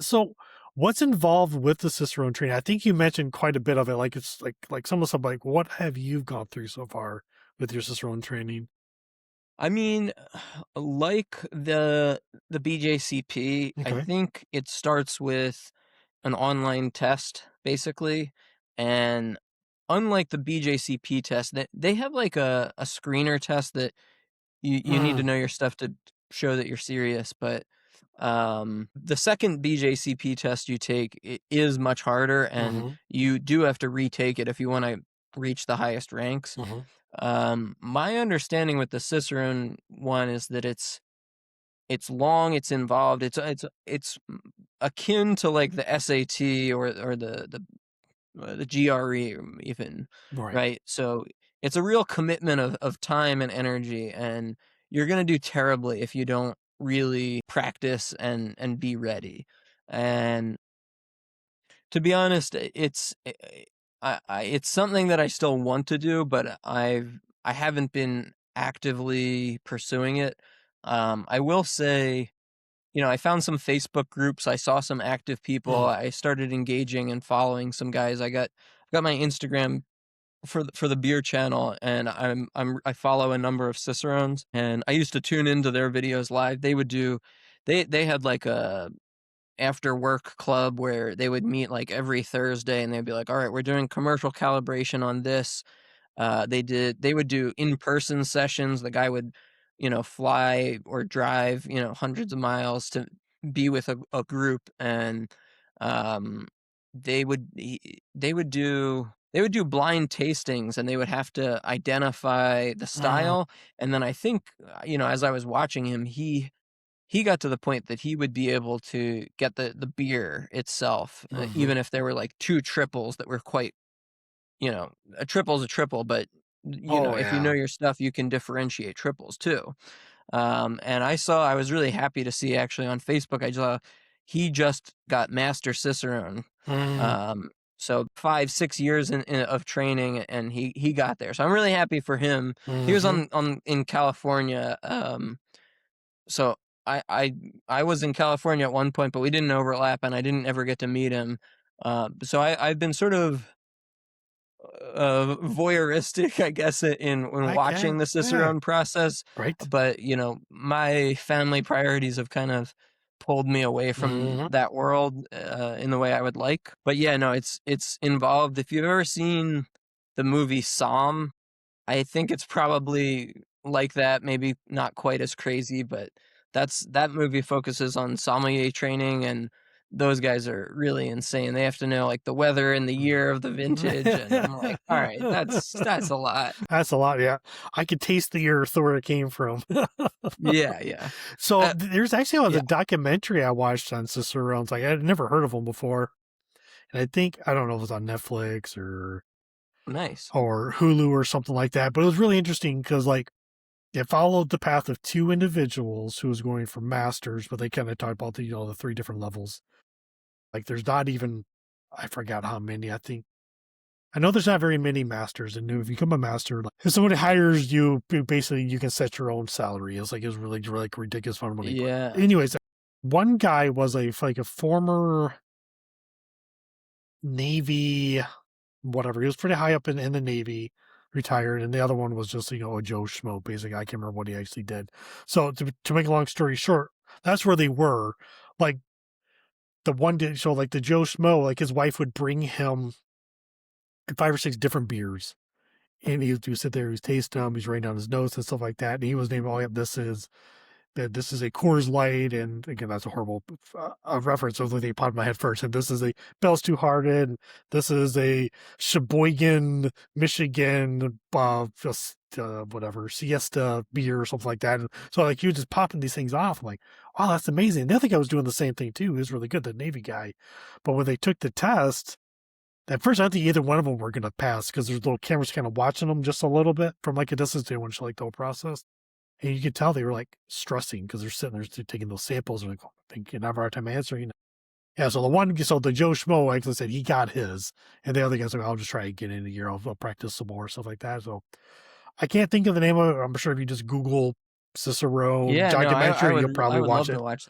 So what's involved with the Cicerone training? I think you mentioned quite a bit of it. Like it's like some of the stuff like what have you gone through so far with your Cicerone training? I mean, like the BJCP, I Okay. think it starts with an online test, basically. And unlike the BJCP test, they have like a screener test that you need to Mm, know your stuff to show that you're serious. But the second BJCP test you take is much harder, and mm-hmm, you do have to retake it if you want to reach the highest ranks. mm-hmm. My understanding with the Cicerone one is that it's long, it's involved, it's akin to like the SAT or the GRE even, Right. right? So it's a real commitment of time and energy, and you're gonna do terribly if you don't really practice and be ready. And to be honest, it's something that I still want to do, but I haven't been actively pursuing it. I will say, I found some Facebook groups. I saw some active people. Mm, I started engaging and following some guys. I got my Instagram for the beer channel, and I follow a number of Cicerones, and I used to tune into their videos live. They had like a after work club where they would meet like every Thursday, and they'd be like, all right, we're doing commercial calibration on this. They would do in-person sessions. The guy would, fly or drive, hundreds of miles to be with a group, and um, they would do blind tastings, and they would have to identify the mm, style. And then I think, as I was watching him, he got to the point that he would be able to get the beer itself, mm-hmm. even if there were like two triples that were quite, a triple's a triple, but Oh if you know yeah. your stuff, you can differentiate triples too. And I was really happy to see actually on Facebook, I saw he just got Master Cicerone. Mm, Um, so 5, 6 years of training, and he got there. So I'm really happy for him. He was mm-hmm. on in California. So I I I was in California at one point, but we didn't overlap, and I didn't ever get to meet him. So I've been sort of voyeuristic, I guess, in I watching can. the Yeah. Cicerone process, Right. but my family priorities have kind of pulled me away from Mm-hmm. that world in the way I would like. But yeah, no, it's involved. If you've ever seen the movie Somm, I think it's probably like that, maybe not quite as crazy, but that movie focuses on sommelier training, and those guys are really insane. They have to know like the weather and the year of the vintage, and I'm like, all right, that's a lot. That's a lot. Yeah. I could taste the earth where it came from. Yeah, yeah, So uh, there's actually was yeah, a documentary I watched on Cicerones. Like I'd never heard of them before, and I don't know if it was on Netflix nice. or Hulu or something like that. But it was really interesting because like it followed the path of two individuals who was going for masters, but they kind of talked about the three different levels. Like there's not even I forgot how many. I know there's not very many masters, and if you become a master, like, if somebody hires you, basically you can set your own salary. It's really like ridiculous amount of money. But Yeah, anyways, one guy was like a former Navy, whatever. He was pretty high up in the Navy, retired, and the other one was just a Joe Schmo. Basically, I can't remember what he actually did. So to make a long story short, that's where they were. Like the one did so like the Joe Schmo, like his wife would bring him 5 or 6 different beers. And he would sit there, he was tasting them, he's writing down his notes and stuff like that. And he was naming, oh, yeah, this is a Coors Light, and again, that's a horrible reference. So they popped in my head first. And this is a Bell's Two Hearted. And this is a Sheboygan, Michigan, just whatever Siesta beer or something like that. And so like he was just popping these things off. I'm like, wow, that's amazing. And the other guy was doing the same thing too. He was really good, the Navy guy. But when they took the test, at first, I don't think either one of them were going to pass because there's little cameras kind of watching them just a little bit from like a distance. They want to show like the whole process. And you could tell they were like stressing because they're sitting there taking those samples and like, oh, thinking, I have a hard time answering. Yeah, so the Joe Schmo, like I said, he got his. And the other guy's like, I'll just try to get in a year. I'll practice some more, stuff like that. So I can't think of the name of it. I'm sure if you just Google Cicerone yeah. No, documentary, you'll probably I would watch love to it. watch.